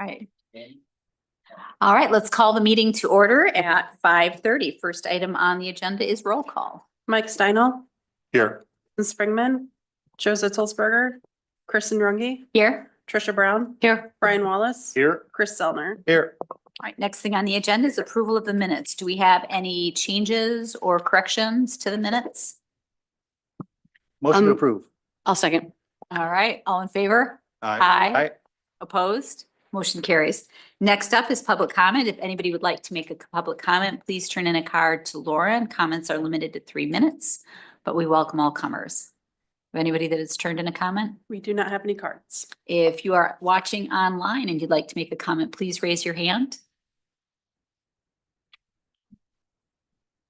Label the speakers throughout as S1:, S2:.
S1: right. All right, let's call the meeting to order at 5:30. First item on the agenda is roll call.
S2: Mike Steinel,
S3: Here.
S2: Springman, Joe Zitzelsberger, Kristen Runge,
S1: Here.
S2: Trisha Brown,
S1: Here.
S2: Brian Wallace,
S3: Here.
S2: Chris Zellner.
S3: Here.
S1: All right, next thing on the agenda is approval of the minutes. Do we have any changes or corrections to the minutes?
S3: Motion to approve.
S2: I'll second.
S1: All right, all in favor?
S3: Aye.
S1: Aye. Opposed? Motion carries. Next up is public comment. If anybody would like to make a public comment, please turn in a card to Laura, and comments are limited to 3 minutes, but we welcome all comers. Anybody that has turned in a comment?
S2: We do not have any cards.
S1: If you are watching online and you'd like to make a comment, please raise your hand.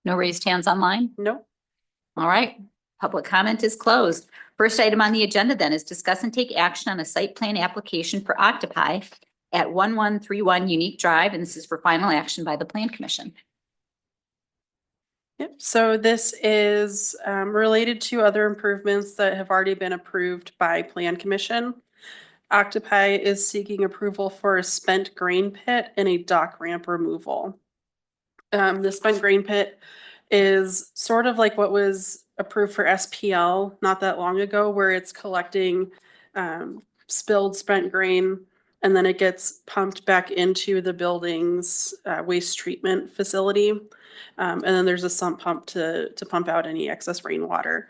S1: No raised hands online?
S2: Nope.
S1: All right, public comment is closed. First item on the agenda then is discuss and take action on a site plan application for Octopi at 1131 Unique Drive, and this is for final action by the Plan Commission.
S2: Yep. So this is related to other improvements that have already been approved by Plan Commission. Octopi is seeking approval for a spent grain pit and a dock ramp removal. The spent grain pit is sort of like what was approved for SPL not that long ago, where it's collecting spilled spent grain, and then it gets pumped back into the building's waste treatment facility. And then there's a sump pump to pump out any excess rainwater.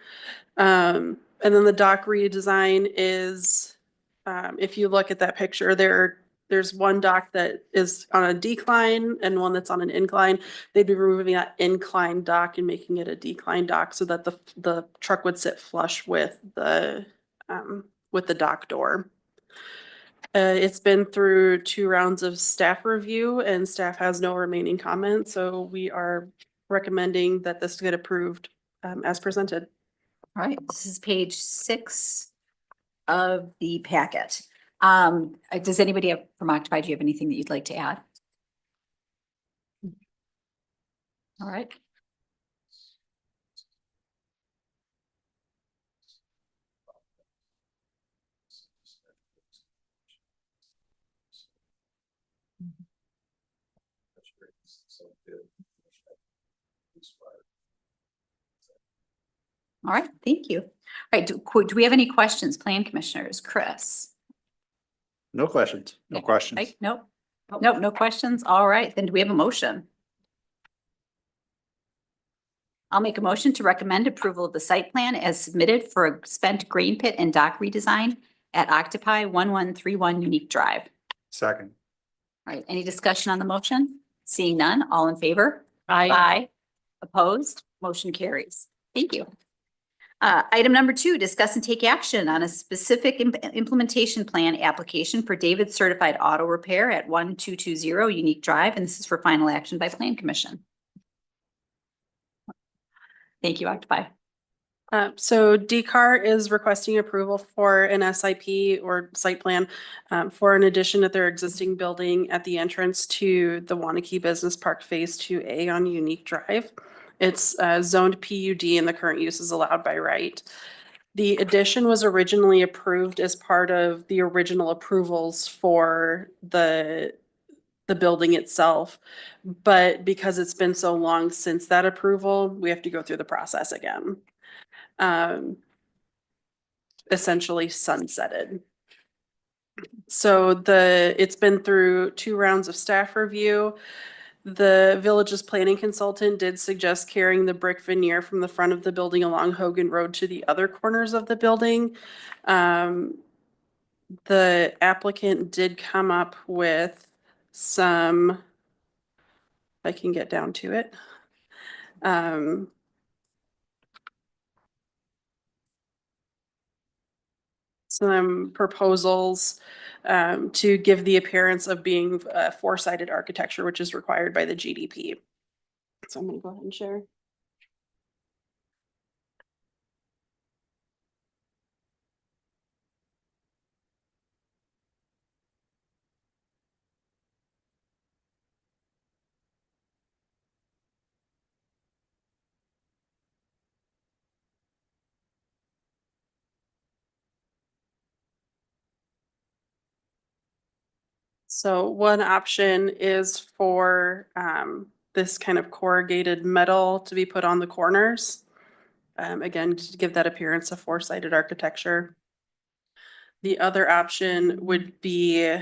S2: And then the dock redesign is, if you look at that picture, there's one dock that is on a decline and one that's on an incline. They'd be removing that incline dock and making it a decline dock so that the truck would sit flush with the dock door. It's been through 2 rounds of staff review and staff has no remaining comments. So we are recommending that this get approved as presented.
S1: All right, this is page 6 of the packet. Does anybody have from Octopi, do you have anything that you'd like to add? All right. All right, thank you. All right, do we have any questions, Plan Commissioners? Chris?
S3: No questions. No questions.
S1: Right, nope, nope, no questions. All right, then do we have a motion? I'll make a motion to recommend approval of the site plan as submitted for a spent grain pit and dock redesign at Octopi 1131 Unique Drive.
S3: Second.
S1: All right, any discussion on the motion? Seeing none, all in favor?
S2: Aye.
S1: Aye. Opposed? Motion carries. Thank you. Item number 2, discuss and take action on a specific implementation plan application for David Certified Auto Repair at 1220 Unique Drive, and this is for final action by Plan Commission. Thank you, Octopi.
S2: So DCAR is requesting approval for an SIP or site plan for an addition at their existing building at the entrance to the Waunakee Business Park Phase 2A on Unique Drive. It's zoned PUD and the current use is allowed by right. The addition was originally approved as part of the original approvals for the building itself. But because it's been so long since that approval, we have to go through the process again. Essentially sunsetted. So it's been through 2 rounds of staff review. The village's planning consultant did suggest carrying the brick veneer from the front of the building along Hogan Road to the other corners of the building. The applicant did come up with some, if I can get down to it. Some proposals to give the appearance of being four-sided architecture, which is required by the GDP. So I'm going to go ahead and share. So one option is for this kind of corrugated metal to be put on the corners. Again, to give that appearance of four-sided architecture. The other option would be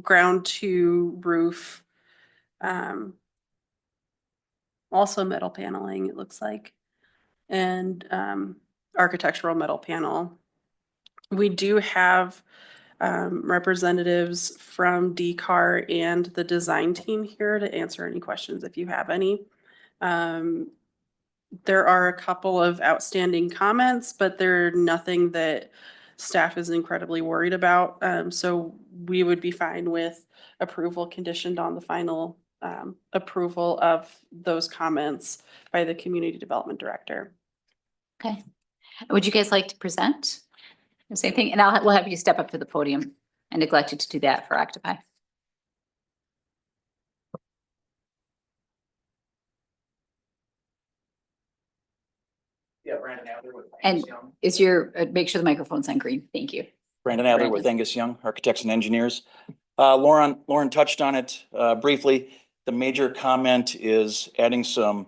S2: ground to roof. Also metal paneling, it looks like, and architectural metal panel. We do have representatives from DCAR and the design team here to answer any questions if you have any. There are a couple of outstanding comments, but they're nothing that staff is incredibly worried about. So we would be fine with approval conditioned on the final approval of those comments by the community development director.
S1: Okay. Would you guys like to present? The same thing, and we'll have you step up to the podium. I neglected to do that for Octopi.
S4: Yeah, Brandon Adler with
S1: And
S4: Angus Young.
S1: is your, make sure the microphone's on green. Thank you.
S4: Brandon Adler with
S1: Brandon.
S4: Angus Young, Architects and Engineers. Lauren touched on it briefly. The major comment is adding some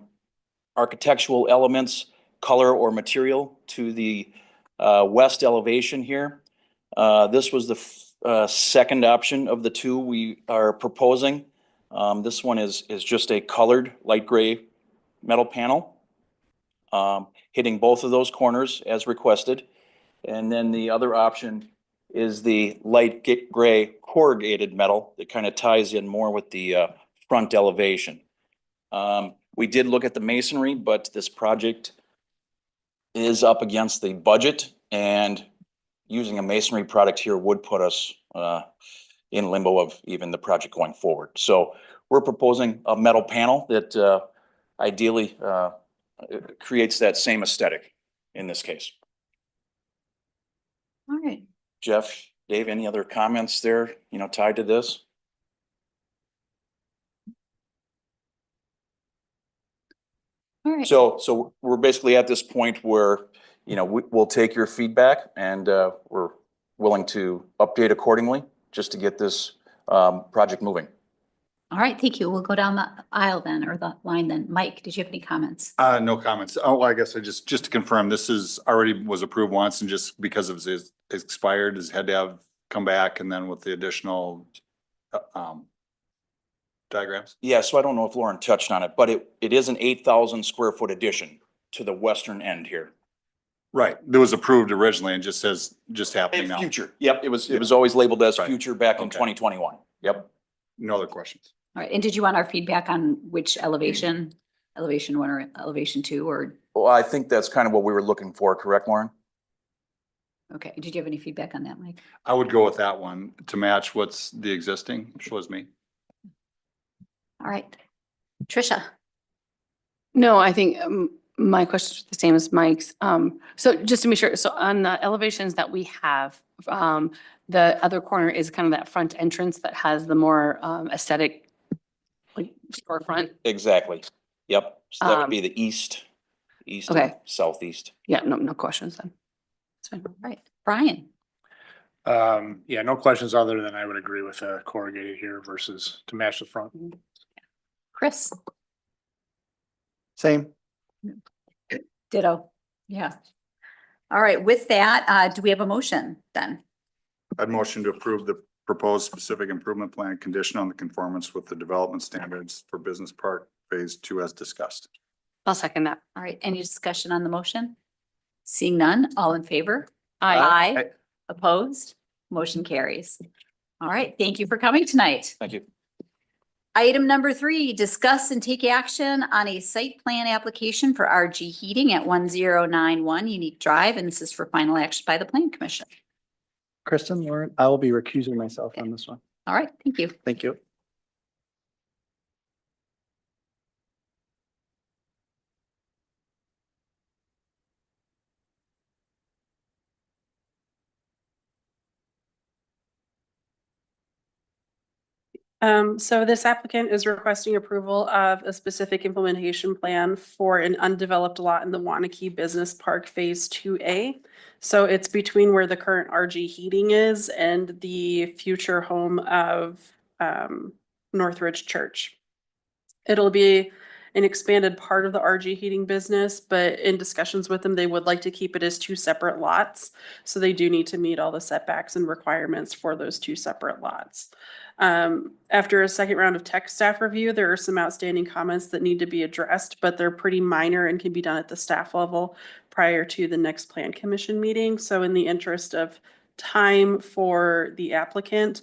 S4: architectural elements, color or material to the west elevation here. This was the second option of the two we are proposing. This one is just a colored light gray metal panel, hitting both of those corners as requested. And then the other option is the light gray corrugated metal that kind of ties in more with the front elevation. We did look at the masonry, but this project is up against the budget, and using a masonry product here would put us in limbo of even the project going forward. So we're proposing a metal panel that ideally creates that same aesthetic in this case.
S1: All right.
S4: Jeff, Dave, any other comments there, tied to this?
S1: All right.
S4: So we're basically at this point where, we'll take your feedback and we're willing to update accordingly just to get this project moving.
S1: All right. Thank you. We'll go down the aisle then, or the line then. Mike, did you have any comments?
S3: No comments. Oh, I guess just to confirm, this is already was approved once and just because of it's expired, has had to come back and then with the additional diagrams?
S4: Yeah, so I don't know if Lauren touched on it, but it is an 8,000 square foot addition to the western end here.
S3: Right. That was approved originally and just says, just happening now.
S4: Future, yep, it was always labeled as
S3: Right.
S4: future back in
S3: Okay.
S4: 2021, yep.
S3: No other questions.
S1: All right. And did you want our feedback on which elevation, elevation one or elevation two, or,
S4: Well, I think that's kind of what we were looking for, correct, Lauren?
S1: okay. Did you have any feedback on that, Mike?
S3: I would go with that one to match what's the existing, which was me.
S1: All right. Trisha.
S5: No, I think my question is the same as Mike's. So just to be sure, so on the elevations that we have, the other corner is kind of that front entrance that has the more aesthetic, like storefront.
S4: Exactly, yep, so that would be the east and
S5: Okay.
S4: southeast.
S5: Yeah, no questions then. That's fine.
S1: All right. Brian.
S6: Yeah, no questions other than I would agree with corrugated here versus to match the front.
S1: Chris.
S3: Same.
S1: Ditto. Yeah. All right. With that, do we have a motion then?
S3: I'd motion to approve the proposed specific improvement plan condition on the conformance with the development standards for Business Park Phase 2 as discussed.
S5: I'll second that.
S1: All right. Any discussion on the motion? Seeing none, all in favor?
S5: Aye.
S1: Aye. Opposed? Motion carries. All right. Thank you for coming tonight.
S4: Thank you.
S1: Item number 3, discuss and take action on a site plan application for RG Heating at 1091 Unique Drive, and this is for final action by the Plan Commission.
S7: Kristen, Lauren, I will be recusing myself on this one.
S1: All right. Thank you.
S7: Thank you.
S2: So this applicant is requesting approval of a specific implementation plan for an undeveloped lot in the Waunakee Business Park Phase 2A. So it's between where the current RG heating is and the future home of Northridge Church. It'll be an expanded part of the RG heating business, but in discussions with them, they would like to keep it as two separate lots. So they do need to meet all the setbacks and requirements for those two separate lots. After a second round of tech staff review, there are some outstanding comments that need to be addressed, but they're pretty minor and can be done at the staff level prior to the next plan commission meeting. So in the interest of time for the applicant,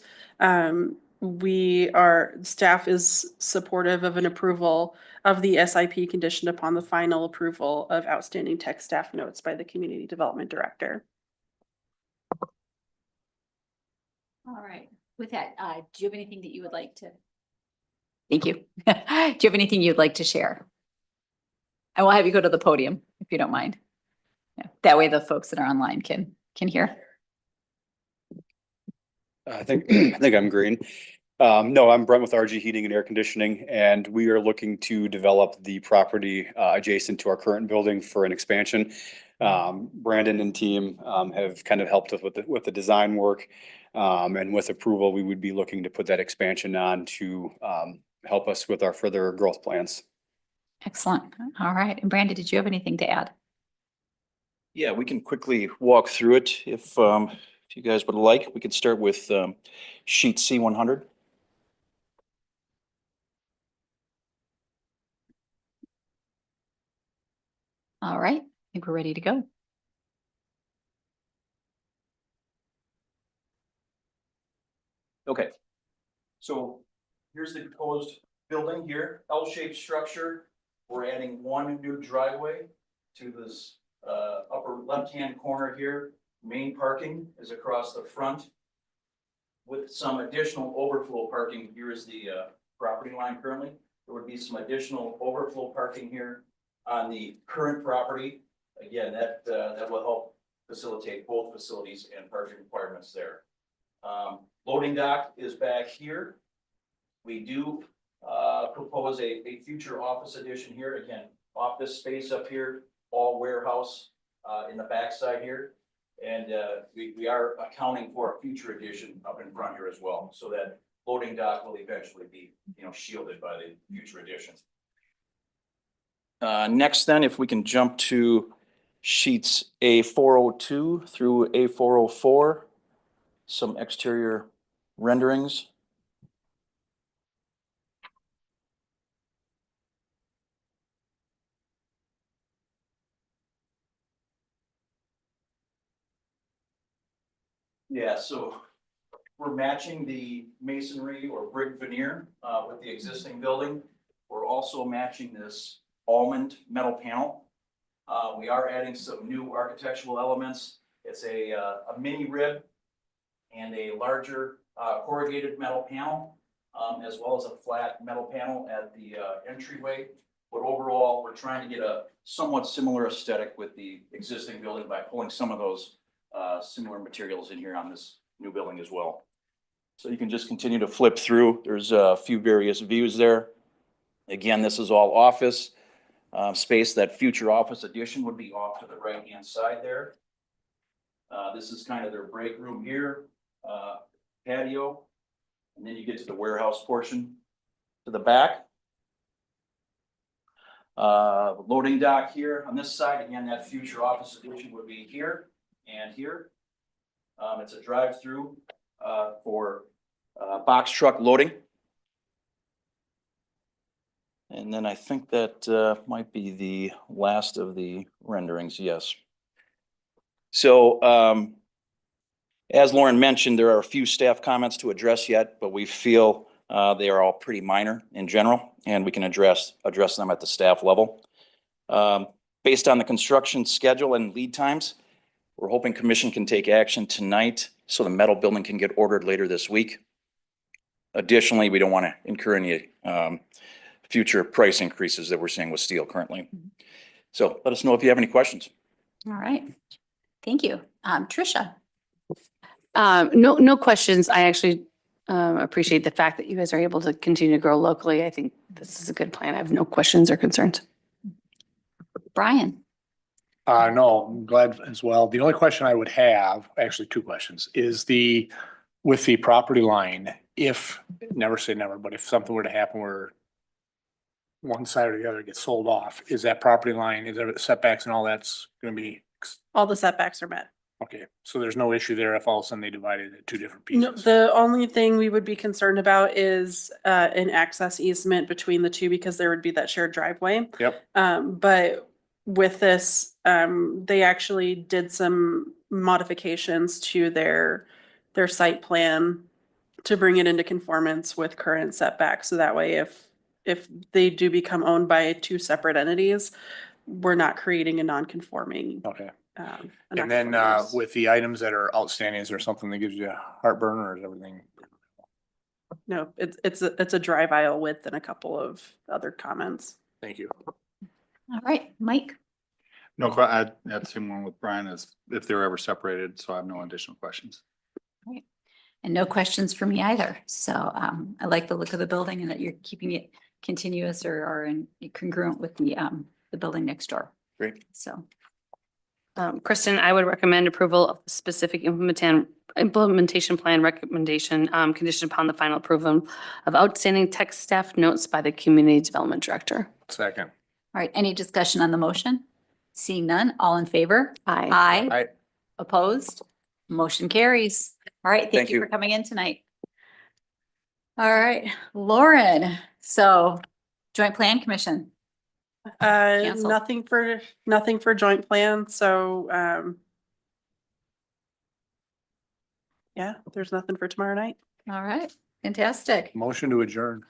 S2: staff is supportive of an approval of the SIP conditioned upon the final approval of outstanding tech staff notes by the community development director.
S1: All right. With that, do you have anything that you would like to? Thank you. Do you have anything you'd like to share? I will have you go to the podium if you don't mind. Yeah, that way the folks that are online can hear.
S8: I think I'm green. No, I'm Brent with RG Heating and Air Conditioning, and we are looking to develop the property adjacent to our current building for an expansion. Brandon and team have kind of helped us with the design work. And with approval, we would be looking to put that expansion on to help us with our further growth plans.
S1: Excellent. All right. And Brandon, did you have anything to add?
S4: Yeah, we can quickly walk through it if you guys would like. We could start with sheet C100.
S1: All right. I think we're ready to go.
S4: Okay. So here's the proposed building here, L-shaped structure. We're adding one new driveway to this upper left-hand corner here. Main parking is across the front with some additional overflow parking. Here is the property line currently. There would be some additional overflow parking here on the current property. Again, that will help facilitate both facilities and parking requirements there. Loading dock is back here. We do propose a future office addition here. Again, office space up here, all warehouse in the backside here. And we are accounting for a future addition up in front here as well. So that loading dock will eventually be, shielded by the future addition. Next then, if we can jump to sheets A402 through A404, some exterior renderings. Yeah, so we're matching the masonry or brick veneer with the existing building. We're also matching this almond metal panel. We are adding some new architectural elements. It's a mini rib and a larger corrugated metal panel, as well as a flat metal panel at the entryway. But overall, we're trying to get a somewhat similar aesthetic with the existing building by pulling some of those similar materials in here on this new building as well. So you can just continue to flip through. There's a few various views there. Again, this is all office space. That future office addition would be off to the right-hand side there. This is kind of their break room here, patio, and then you get to the warehouse portion to the back. Loading dock here on this side. Again, that future office addition would be here and here. It's a drive-through for box truck loading. And then I think that might be the last of the renderings, yes. So as Lauren mentioned, there are a few staff comments to address yet, but we feel they are all pretty minor in general, and we can address them at the staff level. Based on the construction schedule and lead times, we're hoping commission can take action tonight so the metal building can get ordered later this week. Additionally, we don't want to incur any future price increases that we're seeing with steel currently. So let us know if you have any questions.
S1: All right. Thank you. Tricia.
S5: No questions. I actually appreciate the fact that you guys are able to continue to grow locally. I think this is a good plan. I have no questions or concerns.
S1: Brian?
S6: No, I'm glad as well. The only question I would have, actually two questions, is with the property line, if, never say never, but if something were to happen where one side or the other gets sold off, is that property line, is there setbacks and all that's gonna be,
S2: All the setbacks are met.
S6: okay, so there's no issue there if all of a sudden they divide it into two different
S2: No,
S6: pieces?
S2: the only thing we would be concerned about is an access easement between the two because there would be that shared driveway.
S6: Yep,
S2: But with this, they actually did some modifications to their site plan to bring it into conformance with current setbacks. So that way, if they do become owned by two separate entities, we're not creating a non-conforming.
S6: okay.
S2: an
S6: And then,
S2: non-conforming use.
S6: with the items that are outstanding, is there something that gives you heartburn or is everything?
S2: No, it's a drive aisle width and a couple of other comments.
S6: Thank you.
S1: All right, Mike?
S3: No, I had the same one with Brian as if they were ever separated, so I have no additional questions.
S1: And no questions for me either. So I like the look of the building and that you're keeping it continuous or in congruent with the building next door.
S4: Great.
S1: So,
S5: Kristen, I would recommend approval of the specific implementation plan recommendation, conditioned upon the final approval of outstanding tech staff notes by the community development director.
S6: Second.
S1: all right, any discussion on the motion? Seeing none, all in favor?
S5: Aye.
S1: Aye.
S6: Aye.
S1: Opposed? Motion carries. All right, thank
S4: Thank
S1: you
S4: you.
S1: for coming in tonight. All right, Lauren, so Joint Plan Commission. Cancel.
S2: Nothing for joint plan, so, yeah, there's nothing for tomorrow night.
S1: All right, fantastic.
S6: Motion to adjourn.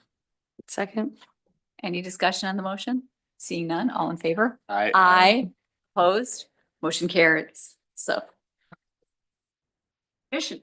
S5: Second.
S1: Any discussion on the motion? Seeing none, all in favor?
S6: Aye.
S1: Aye. Opposed? Motion carries. So. Mission.